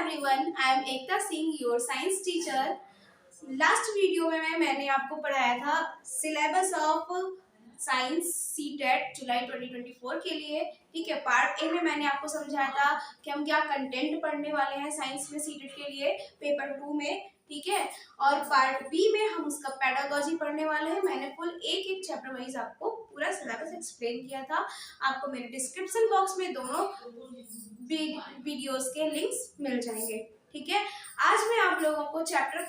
everyone, I am Ekta Singh, your science teacher. Last video में मैंने आपको पढ़ाया था सिलेबस ऑफ साइंस सीटेट जुलाई 2024 के लिए। ठीक है, पार्ट ए में मैंने आपको समझाया था कि हम क्या कंटेंट पढ़ने वाले हैं साइंस में सीटेट के लिए पेपर 2 में। ठीक है, और पार्ट बी में हम उसका पेडागोजी पढ़ने वाले हैं। मैंने फुल एक एक चैप्टर वाइज आपको पूरा सिलेबस एक्सप्लेन किया था। आपको मेरे डिस्क्रिप्शन बॉक्स में दोनों वीडियोस के लिंक्स मिल जाएंगे। ठीक है, आज मैं आप लोगों को चैप्टर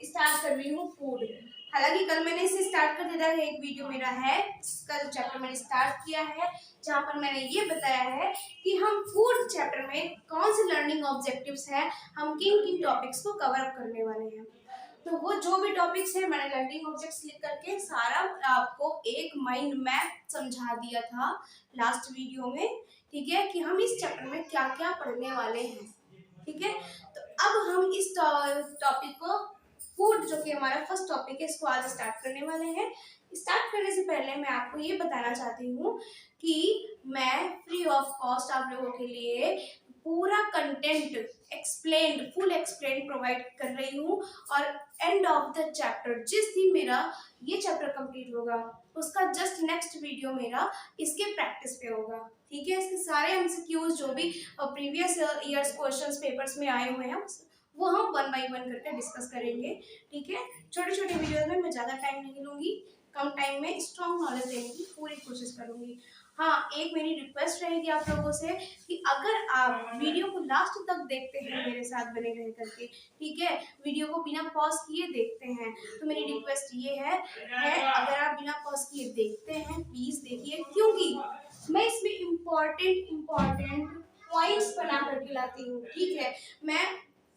स्टार्ट कर रही हूँ फूड। हालांकि कल मैंने इसे स्टार्ट कर दिया था, एक वीडियो मेरा है कल चैप्टर मैंने स्टार्ट किया है जहाँ पर मैंने ये बताया है कि हम फूड चैप्टर में कौन से लर्निंग ऑब्जेक्टिव्स हैं, हम किन किन टॉपिक्स को कवर अप करने वाले हैं। तो वो जो भी टॉपिक्स है मैंने लर्निंग ऑब्जेक्ट्स लिख करके सारा आपको एक माइंड मैप समझा दिया था लास्ट वीडियो में। ठीक है, कि हम इस चैप्टर में क्या क्या पढ़ने वाले हैं। ठीक है, तो अब हम इस टॉपिक को फूड जो कि हमारा फर्स्ट टॉपिक है इसको आज स्टार्ट करने वाले हैं। स्टार्ट करने से पहले मैं आपको ये बताना चाहती हूँ कि मैं फ्री ऑफ कॉस्ट आप लोगों के लिए पूरा कंटेंट फुल एक्सप्लेन प्रोवाइड कर रही हूँ। और एंड ऑफ द चैप्टर जिस दिन मेरा ये चैप्टर कंप्लीट होगा उसका जस्ट नेक्स्ट वीडियो मेरा इसके प्रैक्टिस पे होगा। ठीक है, इसके सारे एमसीक्यूज जो भी प्रीवियस ईयर्स क्वेश्चंस पेपर्स में आए हुए हैं वो हम 1 बाय 1 करके डिस्कस करेंगे। ठीक है, छोटे छोटे वीडियोस में मैं ज़्यादा टाइम नहीं लूँगी, कम टाइम में स्ट्रॉन्ग नॉलेज देने की पूरी कोशिश करूँगी। हाँ, एक मेरी रिक्वेस्ट रहेगी आप लोगों से कि अगर आप वीडियो को लास्ट तक देखते हैं मेरे साथ बने रह करके, ठीक है, वीडियो को बिना पॉज किए देखते हैं, तो मेरी रिक्वेस्ट ये है अगर आप बिना पॉज किए देखते हैं प्लीज़ देखिए, क्योंकि मैं इसमें इम्पॉर्टेंट पॉइंट्स बना करके लाती हूँ। ठीक है, मैं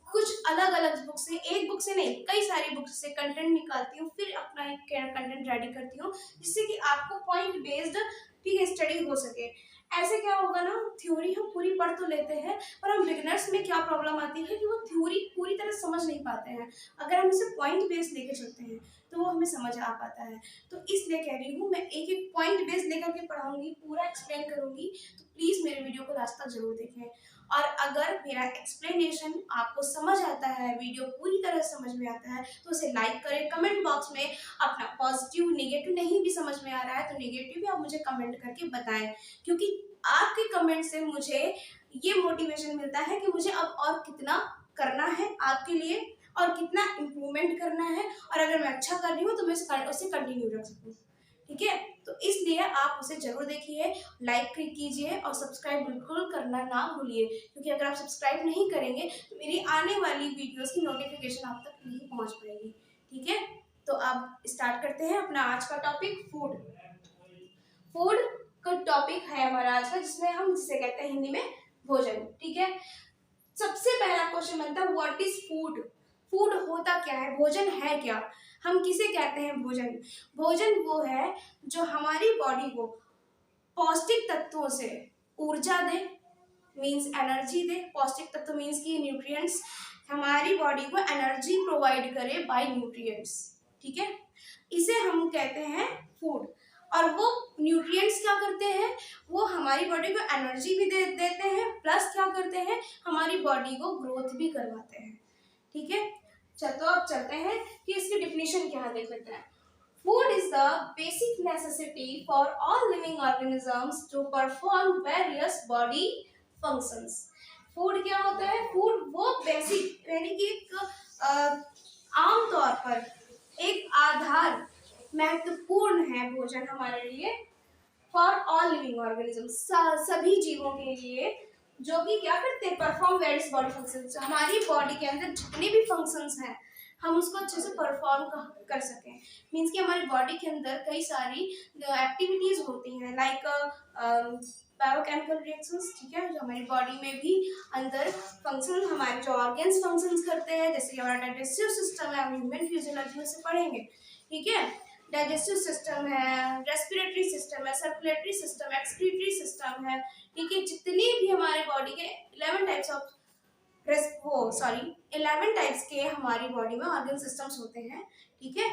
कुछ अलग अलग बुक से, एक बुक से नहीं कई सारी बुक से कंटेंट निकालती हूँ, फिर अपना एक कंटेंट रेडी करती हूँ जिससे कि आपको पॉइंट बेस्ड ठीक है स्टडी हो सके। ऐसे क्या होगा ना, थ्योरी हम पूरी पढ़ तो लेते हैं पर हम बिगिनर्स में क्या प्रॉब्लम आती है कि वो थ्योरी पूरी तरह समझ नहीं पाते हैं। अगर हम इसे पॉइंट बेस्ड लेके चलते हैं तो वो हमें समझ आ पाता है। तो इसलिए कह रही हूँ मैं एक एक पॉइंट बेस्ड लेकर के पढ़ाऊंगी, पूरा एक्सप्लेन करूंगी, तो प्लीज़ मेरे वीडियो को लास्ट तक जरूर देखें। और अगर मेरा एक्सप्लेनेशन आपको समझ आता है, वीडियो पूरी तरह समझ में आता है, तो उसे लाइक करें। कमेंट बॉक्स में अपना पॉजिटिव नेगेटिव नहीं भी समझ में आ रहा है तो नेगेटिव भी आप मुझे कमेंट करके बताएं, क्योंकि आपके कमेंट से मुझे ये मोटिवेशन मिलता है कि मुझे अब और कितना करना है आपके लिए और कितना इम्प्रूवमेंट करना है, और अगर मैं अच्छा कर रही हूँ तो मैं उसे कंटिन्यू रख सकूँ। ठीक है, तो इसलिए आप उसे जरूर देखिए, लाइक कीजिए और सब्सक्राइब बिल्कुल करना ना भूलिए, क्योंकि अगर आप सब्सक्राइब नहीं करेंगे तो मेरी आने वाली वीडियोस की नोटिफिकेशन आप तक नहीं पहुंच पाएगी। ठीक है, तो अब स्टार्ट करते हैं अपना आज का टॉपिक फूड का टॉपिक है हमारा आज का, जिसमें हम जिसे कहते हैं हिंदी में भोजन। ठीक है, सबसे पहला क्वेश्चन बनता है व्हाट इज फूड। फूड होता क्या है, भोजन है क्या, हम किसे कहते हैं भोजन। भोजन वो है जो हमारी बॉडी को पौष्टिक तत्वों से ऊर्जा दे, मीन्स एनर्जी दे। पौष्टिक तत्व मीन्स की न्यूट्रिएंट्स, हमारी बॉडी को एनर्जी प्रोवाइड करे बाय न्यूट्रिएंट्स। ठीक है, इसे हम कहते हैं फूड। और वो न्यूट्रिएंट्स क्या करते हैं, वो हमारी बॉडी को एनर्जी भी देते हैं, प्लस क्या करते हैं हमारी बॉडी को ग्रोथ भी करवाते हैं। ठीक है, तो अब चलते हैं कि इसकी डिफिनेशन क्या है, देख लेते हैं। Food is the basic necessity for all living organisms to perform various body functions. Food क्या होता है, फूड वो बेसिक यानी कि एक आम तौर पर एक आधार महत्वपूर्ण है भोजन हमारे लिए, फॉर ऑल लिविंग ऑर्गेनिजम्स, सभी जीवों के लिए जो कि क्या करते हैं, परफॉर्म वेरियस बॉडी फंक्शंस। हमारी बॉडी के अंदर जितने भी फंक्शंस हैं हम उसको अच्छे से परफॉर्म कर सकें। मीन्स कि हमारी बॉडी के अंदर कई सारी एक्टिविटीज होती हैं, लाइक बायोकेमिकल रिएक्शंस। ठीक है, जो हमारी बॉडी में भी अंदर फंक्शन, हमारे जो ऑर्गन्स फंक्शंस करते हैं, जैसे कि हमारा डाइजेस्टिव सिस्टम है, हम ह्यूमन फिजियोलॉजी में से पढ़ेंगे। ठीक है, डाइजेस्टिव सिस्टम है, रेस्पिरेटरी सिस्टम है, सर्कुलेटरी सिस्टम, एक्सक्रीटरी सिस्टम है। ठीक है, जितनी भी हमारे बॉडी के 11 टाइप्स के हमारी बॉडी में ऑर्गन सिस्टम्स होते हैं। ठीक है,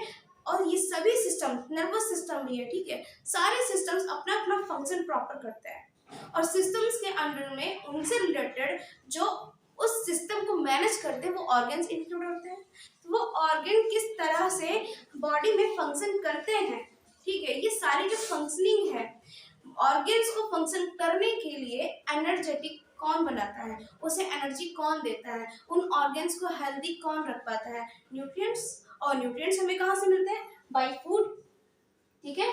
और ये सभी सिस्टम, नर्वस सिस्टम भी है, ठीक है, सारे सिस्टम्स अपना अपना फंक्शन प्रॉपर करते हैं, और सिस्टम्स के अंडर में उनसे रिलेटेड जो उस सिस्टम को मैनेज करते हैं वो ऑर्गन्स इंक्लूड होते हैं। तो वो ऑर्गन किस तरह से बॉडी में फंक्शन करते हैं, ठीक है, ये सारी जो फंक्शनिंग है ऑर्गन्स को फंक्शन करने के लिए एनर्जेटिक कौन बनाता है, उसे एनर्जी कौन देता है, उन ऑर्गन्स को हेल्दी कौन रख पाता है, न्यूट्रिएंट्स। और न्यूट्रिएंट्स हमें कहाँ से मिलते हैं, बाय फूड, ठीक है।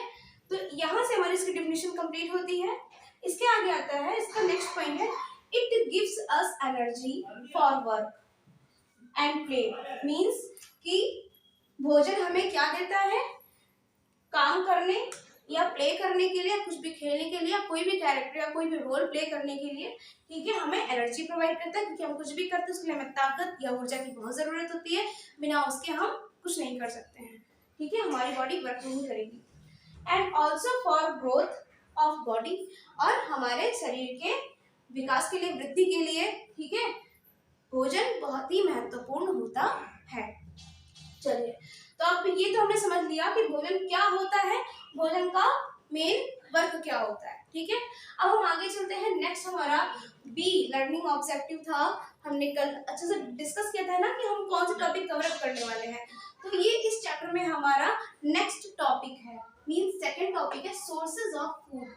तो यहाँ से हमारी इसकी डेफिनेशन कंप्लीट होती है। इसके आगे आता है, इसका नेक्स्ट पॉइंट है, it gives us energy for work and play. Means कि भोजन हमें क्या देता है, काम करने या प्ले करने के लिए, कुछ भी खेलने के लिए, कोई भी कैरेक्टर या कोई भी रोल प्ले करने के लिए, ठीक है, हमें एनर्जी प्रोवाइड करता है, क्योंकि हम कुछ भी करते हैं उसके लिए हमें ताकत या ऊर्जा की बहुत जरूरत होती है, बिना उसके हम कुछ नहीं कर सकते हैं, ठीक है, हमारी बॉडी वर्क नहीं करेगी। And also for growth of body, और हमारे शरीर के विकास के लिए, वृद्धि के लिए, ठीक है, भोजन बहुत ही महत्वपूर्ण होता है। चलिए, तो अब ये तो हमने समझ लिया कि भोजन क्या होता है, भोजन का मेन वर्क क्या होता है, ठीक है। अब हम आगे चलते हैं। नेक्स्ट हमारा बी लर्निंग ऑब्जेक्टिव था। हमने कल अच्छे से डिस्कस किया था ना कि हम कौन सा टॉपिक कवर अप करने वाले हैं, तो ये इस चैप्टर में हमारा नेक्स्ट टॉपिक है, मीन सेकेंड टॉपिक है सोर्सेज ऑफ फूड,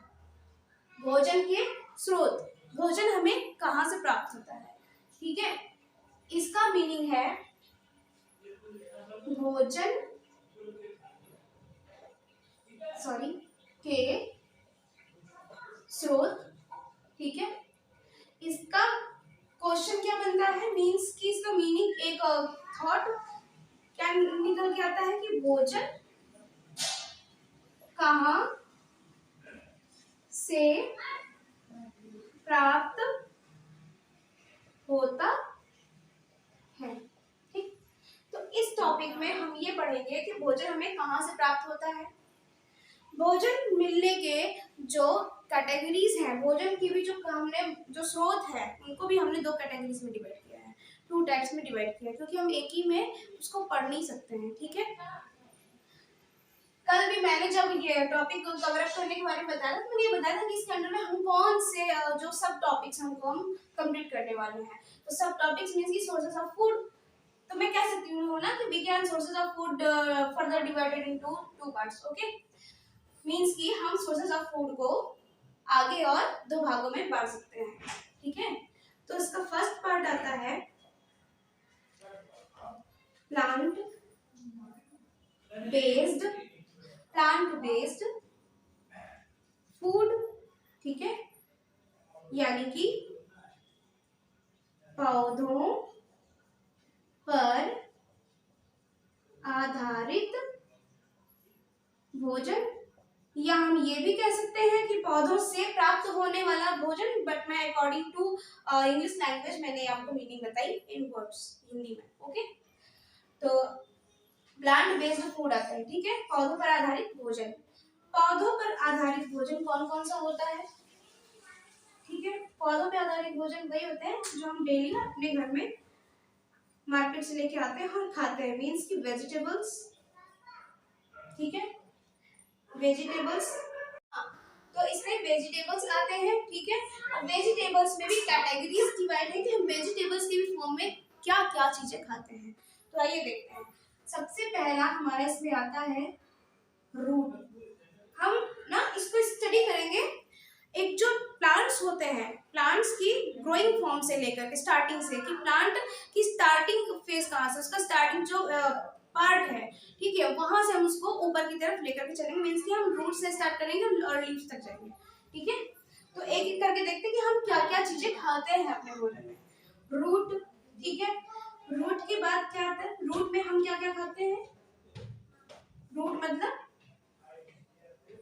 भोजन के स्रोत, भोजन हमें कहाँ से प्राप्त होता है, ठीक है। इसका मीनिंग है भोजन के स्रोत, ठीक है। इसका क्वेश्चन क्या बनता है, मीन्स कि इसका मीनिंग एक थॉट क्या निकल के आता है कि भोजन कहाँ से प्राप्त होता है, ठीक। तो इस टॉपिक में हम ये पढ़ेंगे कि भोजन हमें कहाँ से प्राप्त होता है। भोजन मिलने के जो कैटेगरीज हैं, भोजन की भी जो हमने जो स्रोत है उनको भी हमने दो कैटेगरीज में डिवाइड किया है, टू टाइप्स में डिवाइड किया है, क्योंकि हम एक ही में उसको पढ़ नहीं सकते हैं, ठीक है। कल भी मैंने जब ये टॉपिक को कवर अप करने के बारे में बताया था, तो मैंने ये बताया था कि इसके अंदर में हम कौन से जो सब टॉपिक्स हमको हम कंप्लीट करने वाले हैं। तो सब टॉपिक्स मींस की सोर्सेस ऑफ फूड, तो मैं कह सकती हूँ ना कि we can sources of food further divided into two parts, okay. Means कि हम सोर्सेज ऑफ फूड को आगे और दो भागों में बांट सकते हैं, ठीक है। तो इसका फर्स्ट पार्ट आता है प्लांट बेस्ड फूड, ठीक है, यानी कि पौधों पर आधारित भोजन, या हम ये भी कह सकते हैं कि पौधों से प्राप्त होने वाला भोजन, बट मैं अकॉर्डिंग टू इंग्लिश लैंग्वेज मैंने आपको मीनिंग बताई इन वर्ड्स हिंदी में, ओके। तो प्लांट बेस्ड फूड आता है, ठीक है, पौधों पर आधारित भोजन। पौधों पर आधारित भोजन कौन कौन सा होता है, ठीक है। पौधों पर आधारित भोजन वही होते हैं जो हम डेली अपने घर में मार्केट से लेके आते हैं और खाते हैं, मीन्स की वेजिटेबल्स, ठीक है, वेजिटेबल्स। तो इसमें वेजिटेबल्स आते हैं, ठीक है। अब वेजिटेबल्स में भी कैटेगरीज डिवाइड है कि हम वेजिटेबल्स के भी फॉर्म में क्या क्या चीजें खाते हैं। तो आइए देखते हैं। सबसे पहला हमारा इसमें आता है रूट। हम ना इसको स्टडी करेंगे, एक जो प्लांट्स होते हैं, प्लांट्स की ग्रोइंग फॉर्म से लेकर के स्टार्टिंग से, कि प्लांट की स्टार्टिंग फेज कहाँ से, उसका स्टार्टिंग जो पार्ट है, ठीक है, वहां से हम उसको ऊपर की तरफ लेकर के चलेंगे, मीन्स कि हम रूट से स्टार्ट करेंगे और लीव्स तक जाएंगे, ठीक है। तो एक एक करके देखते हैं कि हम क्या क्या चीजें खाते हैं अपने भोजन में। रूट, ठीक है, रूट के बाद क्या आता है, रूट में हम क्या क्या खाते हैं, रूट मतलब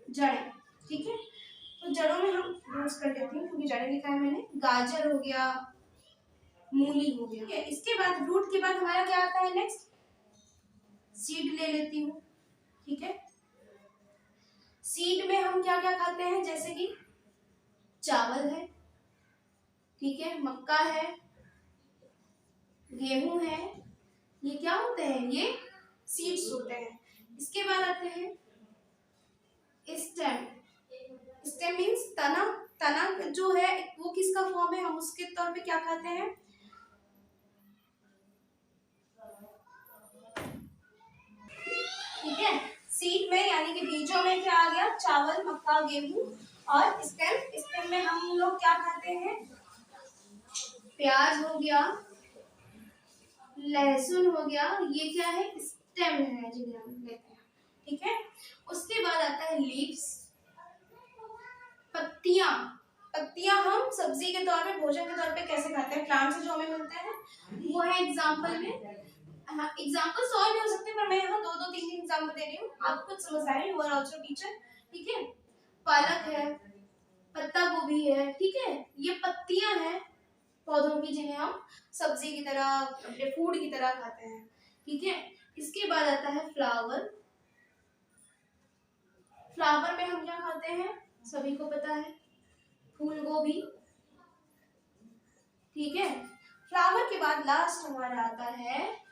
जड़ें, ठीक है। तो जड़ों में हम यूज कर लेते हैं, क्योंकि जड़ें लिखा है मैंने, गाजर हो गया, मूली हो गया, ठीक है। इसके बाद रूट के बाद हमारा क्या आता है, नेक्स्ट सीड ले लेती हूँ, ठीक है। सीड में हम क्या क्या खाते हैं, जैसे कि चावल है, ठीक है, मक्का है, गेहूं है, ये क्या होते हैं, ये सीड्स होते हैं। इसके बाद आते हैं स्टेम। स्टेम मीन्स तना, तना जो है वो किसका फॉर्म है, हम उसके तौर पे क्या खाते हैं, सीड में यानी कि बीजों में क्या आ गया, चावल, मक्का, गेहूं। और स्टेम, स्टेम में हम लोग क्या खाते हैं, प्याज हो गया, लहसुन हो गया, ये क्या है, स्टेम है जिन्हें हम लेते हैं। ठीक है, उसके बाद आता है लीव्स, पत्तियां। पत्तियां हम सब्जी के तौर पे, भोजन के तौर पे कैसे खाते हैं, प्लांट से जो हमें मिलते हैं वो है एग्जाम्पल में, हाँ एग्जाम्पल्स और भी हो सकते हैं पर मैं यहाँ दो दो तीन तीन एग्जाम्पल दे रही हूँ, आप खुद समझदार हैं, यू आर आल्सो टीचर। ठीक है, पालक है, पत्ता गोभी है, ठीक है, ये पत्तियां हैं पौधों की जिन्हें हम सब्जी की तरह, अपने फूड की तरह खाते हैं। ठीक है, इसके बाद आता है फ्लावर। फ्लावर में हम क्या खाते हैं, सभी को पता है, फूल गोभी। ठीक है, फ्लावर के बाद लास्ट हमारा आता है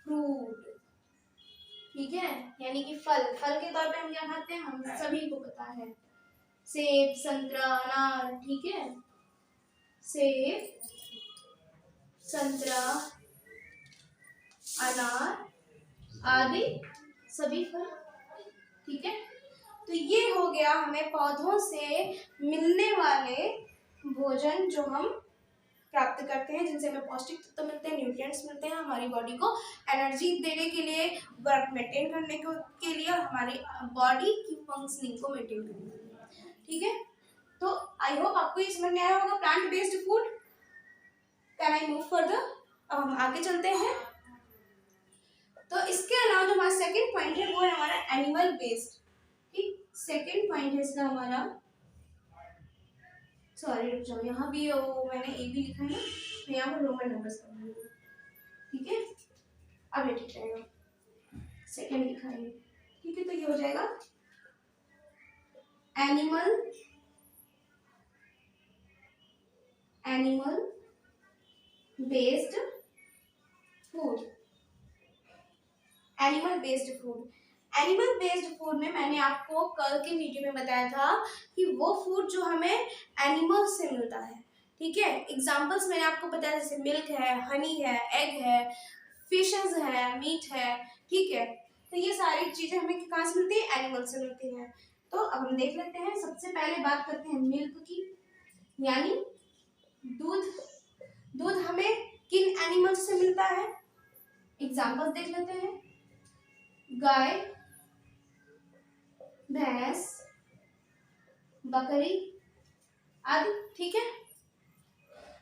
फ्रूट। ठीक है, यानी कि फल, फल के तौर पे हम क्या खाते हैं, हम सभी को पता है, सेब, संतरा, अनार। ठीक है, सेब, संतरा, अनार आदि सभी फल। ठीक है, तो ये हो गया हमें पौधों से मिलने वाले भोजन जो हम प्राप्त करते हैं, जिनसे हमें पौष्टिक तत्व मिलते हैं, न्यूट्रिएंट्स मिलते हैं, हमारी बॉडी को एनर्जी देने के लिए, वर्क मेंटेन करने के लिए, और हमारी बॉडी की फंक्शनिंग को मेंटेन करने के लिए। ठीक है, तो आई होप आपको ये समझ में आया होगा plant based food. Can I move further, अब हम आगे चलते हैं। तो इसके अलावा जो हमारा सेकंड पॉइंट है वो है हमारा एनिमल बेस्ड। ठीक, सेकंड पॉइंट है इसका हमारा, सॉरी रुक जाओ, यहाँ भी वो मैंने ए भी लिखा है ना, तो यहाँ पर रोमन नंबर्स कर दूंगी। ठीक है, अब ये ठीक रहेगा, सेकंड लिखा है। ठीक है, तो ये हो जाएगा animal, animal based food. Animal based food, animal based food में मैंने आपको कल के वीडियो में बताया था कि वो फूड जो हमें एनिमल से मिलता है। ठीक है, एग्जांपल्स मैंने आपको बताया, जैसे मिल्क है, हनी है, एग है, फिशेस है, मीट है। ठीक है, तो ये सारी चीजें हमें कहाँ से मिलती है, एनिमल से मिलती है। तो अब हम देख लेते हैं, सबसे पहले बात करते हैं मिल्क की, यानी दूध। दूध हमें किन एनिमल्स से मिलता है, एग्जांपल्स देख लेते हैं, गाय, भैंस, बकरी आदि। ठीक है,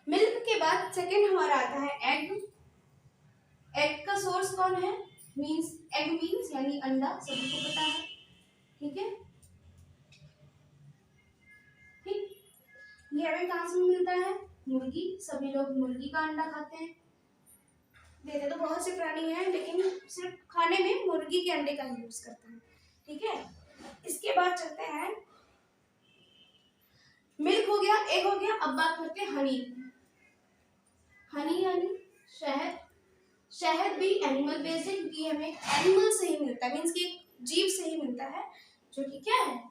मिल्क के बाद सेकंड हमारा आता है एग। एग का सोर्स कौन है, मींस एग मींस यानी अंडा, सभी को पता है। ठीक है, ठीक, ये हमें कहाँ से मिलता है, मुर्गी, सभी लोग मुर्गी का अंडा खाते हैं। देते तो बहुत से प्राणी हैं लेकिन सिर्फ खाने में मुर्गी के अंडे का यूज करते हैं। ठीक है, इसके बाद चलते हैं, मिल्क हो गया, एग हो गया, अब बात करते हैं हनी। हनी यानी शहद। शहद भी एनिमल बेस्ड है क्योंकि हमें एनिमल से ही मिलता है, मीन्स कि जीव से ही मिलता है, जो कि क्या है,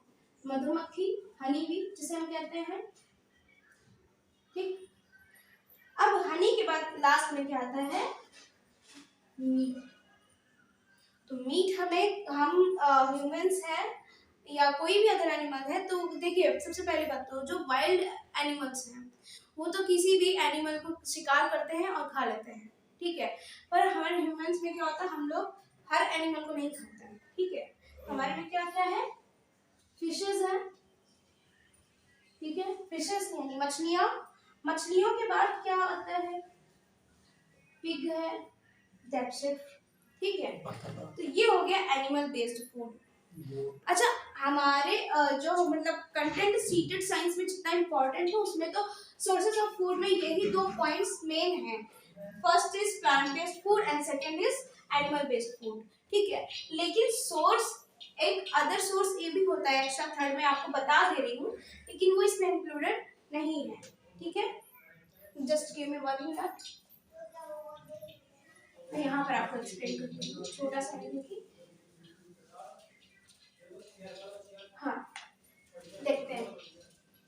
मधुमक्खी, हनी भी जिसे हम कहते हैं। ठीक, अब हनी के बाद लास्ट में क्या आता है, मीट। तो मीट हमें, हम ह्यूमंस हैं या कोई भी अदर एनिमल है, तो देखिए सबसे पहली बात तो जो वाइल्ड एनिमल्स हैं वो तो किसी भी एनिमल को शिकार करते हैं और खा लेते हैं। ठीक है, पर हमारे ह्यूमंस में क्या होता है, हम लोग हर एनिमल को नहीं खाते हैं। ठीक है, हमारे में क्या क्या है, फिशेस है। ठीक है, फिशेस यानी मछलियां। मछलियों के बाद क्या आता है, पिग है, दैट्स इट। ठीक है, तो ये हो गया एनिमल बेस्ड फूड। अच्छा, हमारे जो मतलब कंटेंट सीटेड साइंस में जितना इम्पोर्टेंट है उसमें तो सोर्सेज ऑफ फूड में यही दो पॉइंट्स मेन हैं, first is plant based food and second is animal based food. ठीक है, लेकिन सोर्स, एक अदर सोर्स ये भी होता है एक्स्ट्रा, थर्ड में आपको बता दे रही हूँ, लेकिन वो इसमें इंक्लूडेड नहीं है। ठीक है, जस्ट गिव मी 1 मिनट, मैं यहाँ पर आपको एक्सप्लेन करती हूँ, छोटा सा लिखी। हाँ, देखते हैं,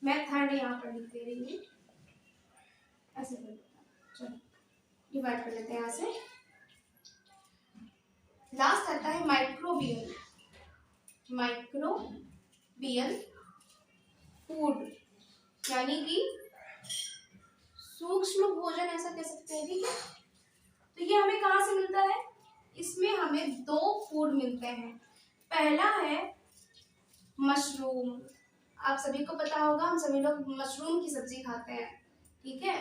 मैं थर्ड यहाँ पर लिख दे रही हूँ, ऐसे कर लेते हैं, चलो डिवाइड कर लेते हैं यहाँ से। लास्ट आता है माइक्रोबियल। माइक्रोबियल फूड, यानी कि सूक्ष्म भोजन ऐसा कह सकते हैं, ठीक है। तो ये हमें कहाँ से मिलता है? इसमें हमें दो फूड मिलते हैं। पहला है मशरूम, आप सभी को पता होगा, हम सभी लोग मशरूम की सब्जी खाते हैं, ठीक है,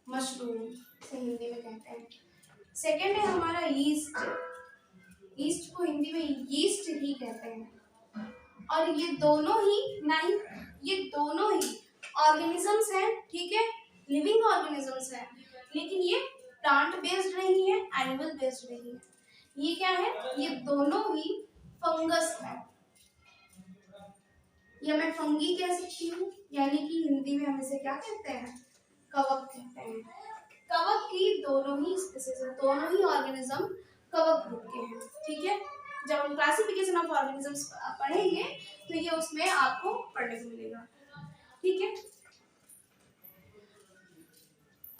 मशरूम से हिंदी में कहते हैं। सेकंड है हमारा यीस्ट, यीस्ट को हिंदी में यीस्ट ही कहते हैं। और ये दोनों ही ऑर्गेनिजम्स हैं, ठीक है, लिविंग ऑर्गेनिजम्स हैं, लेकिन ये प्लांट बेस्ड नहीं है, एनिमल बेस्ड नहीं है। ये क्या है? ये दोनों ही फंगस है, या मैं फंगी कह सकती हूँ, यानी कि हिंदी में हम इसे क्या कहते हैं? कवक कहते हैं। कवक की दोनों ही स्पीसीज है, दोनों ही ऑर्गेनिज्म कवक ग्रुप के हैं, ठीक है। जब हम क्लासिफिकेशन ऑफ ऑर्गेनिजम्स पढ़ेंगे तो ये उसमें आपको पढ़ने को मिलेगा, ठीक है।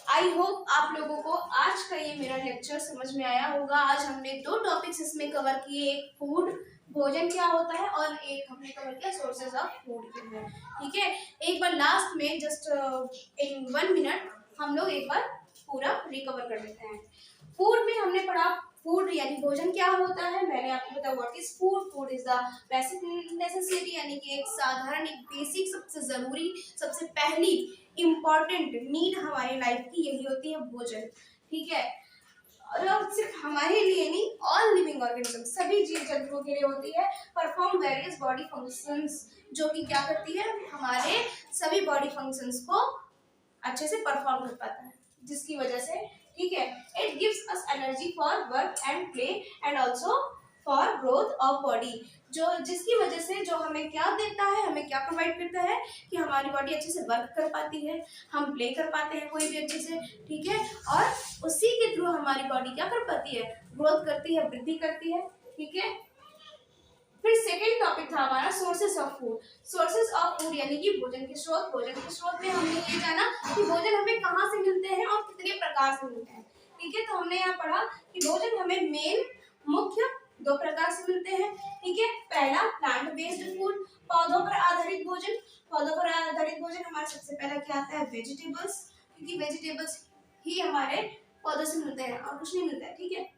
आई होप आप लोगों को आज का ये मेरा लेक्चर समझ में आया होगा। आज हमने दो टॉपिक्स इसमें कवर किए, एक फूड भोजन क्या होता है और एक हमने कवर किया सोर्सेज ऑफ फूड के लिए, ठीक है। एक बार लास्ट में जस्ट इन 1 मिनट हम लोग एक बार पूरा रिकवर कर लेते हैं। फूड में हमने पढ़ा फूड यानी भोजन क्या होता है, मैंने आपको बताया what is food. Food is the basic necessity, यानी कि एक साधारण, एक बेसिक, सबसे जरूरी, सबसे पहली इम्पॉर्टेंट नीड हमारी लाइफ की यही होती है, भोजन, ठीक है। और सिर्फ हमारे लिए नहीं, ऑल लिविंग ऑर्गेनिज्म, सभी जीव जंतुओं के लिए होती है। परफॉर्म वेरियस बॉडी फंक्शंस, जो कि क्या करती है, हमारे सभी बॉडी फंक्शंस को अच्छे से परफॉर्म कर पाता है, जिसकी वजह से, ठीक है, it gives us energy for work and play and also for growth of body, जो जिसकी वजह से जो हमें क्या देता है, हमें क्या प्रोवाइड करता है कि हमारी बॉडी अच्छे से वर्क कर पाती है, हम प्ले कर पाते हैं कोई भी अच्छे से, ठीक है, और उसी के थ्रू हमारी बॉडी क्या कर पाती है, ग्रोथ करती है, वृद्धि करती है, ठीक है। फिर सेकेंड टॉपिक था हमारा sources of food. Sources of food यानी कि भोजन के स्रोत। भोजन के स्रोत में हमने ये जाना कि भोजन हमें कहाँ से मिलते हैं और कितने प्रकार से मिलते हैं, ठीक है। तो हमने यहाँ पढ़ा कि भोजन हमें मुख्य 2 प्रकार से मिलते हैं, ठीक है। पहला प्लांट बेस्ड फूड, पौधों पर आधारित भोजन। पौधों पर आधारित भोजन हमारा सबसे पहला क्या आता है, वेजिटेबल्स, क्योंकि वेजिटेबल्स ही हमारे पौधों से मिलते हैं और कुछ नहीं मिलता है, ठीक है।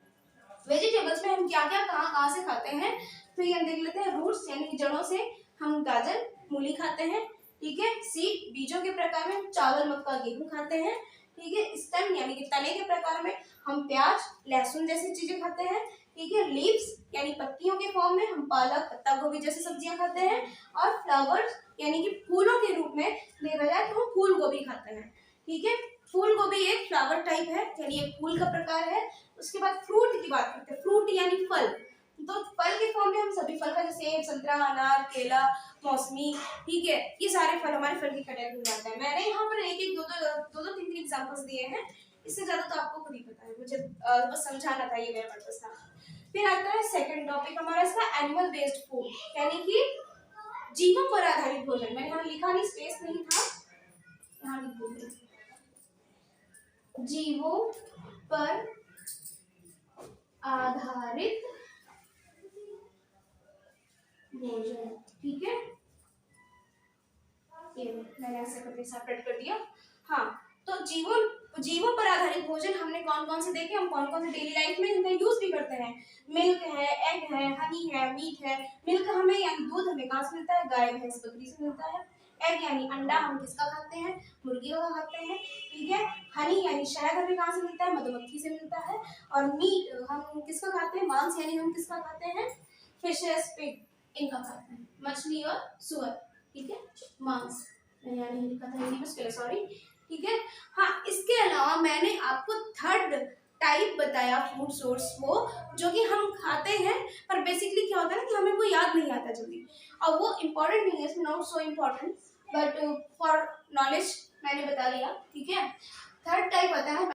वेजिटेबल्स में हम क्या क्या कहाँ से खाते हैं, तो ये हम देख लेते हैं। रूट्स यानी कि जड़ों से हम गाजर मूली खाते हैं, ठीक है। सीड बीजों के प्रकार में चावल मक्का गेहूं खाते हैं, ठीक है। स्टेम यानी कि तने के प्रकार में हम प्याज लहसुन जैसी चीजें खाते हैं, ठीक है। लीव्स यानी पत्तियों के फॉर्म में हम पालक पत्ता गोभी जैसी सब्जियां खाते हैं। और फ्लावर्स यानी कि फूलों के रूप में देखा जाए तो हम फूल गोभी खाते हैं, ठीक है। फूल गोभी एक फ्लावर टाइप है, यानी एक फूल का प्रकार है। उसके बाद फ्रूट की बात करते हैं। फ्रूट यानी फल, तो फल के फॉर्म में हम सभी फल का, जैसे सेब संतरा अनार केला मौसमी, ठीक है, ये सारे फल हमारे फल की कैटेगरी में आते हैं। मैंने यहाँ पर एक एक दो तीन एग्जांपल्स दिए हैं, इससे ज्यादा तो आपको खुद ही पता है, मुझे बस समझाना था, ये मेरा पर्पस था। फिर आता है सेकंड टॉपिक हमारा इसका, एनिमल बेस्ड फूड, यानी कि जीवों पर आधारित भोजन। मैंने यहाँ लिखा नहीं, स्पेस नहीं था, यहाँ लिख दूंगी, जीवों पर आधारित भोजन, ठीक है। ये मैंने ऐसे करके सेपरेट कर दिया। हाँ, तो जीवों पर आधारित भोजन हमने कौन कौन से देखे, हम कौन कौन से डेली लाइफ में इनका यूज भी करते हैं। मिल्क है, एग है, हनी है, मीट है। मिल्क हमें यानी दूध हमें कहाँ से मिलता है, गाय भैंस बकरी से मिलता है। एग यानी अंडा हम किसका खाते हैं, मुर्गी का खाते हैं, ठीक है। हनी यानी शहद हमें कहाँ से मिलता है, मधुमक्खी से मिलता है। और मीट हम किसका खाते हैं, मांस यानी हम किसका खाते हैं, फिशेस पिग इनका खाते हैं, मछली और सुअर, ठीक है, मांस, यानी लिखा था हिंदी में, सॉरी, ठीक है। हाँ, इसके अलावा मैंने आपको थर्ड टाइप बताया फूड सोर्स वो, जो कि हम खाते हैं पर बेसिकली क्या होता है ना कि हमें वो याद नहीं आता जल्दी, और वो इम्पोर्टेंट नहीं है, it's not so important, but for knowledge मैंने बता दिया, ठीक है। थर्ड टाइप आता है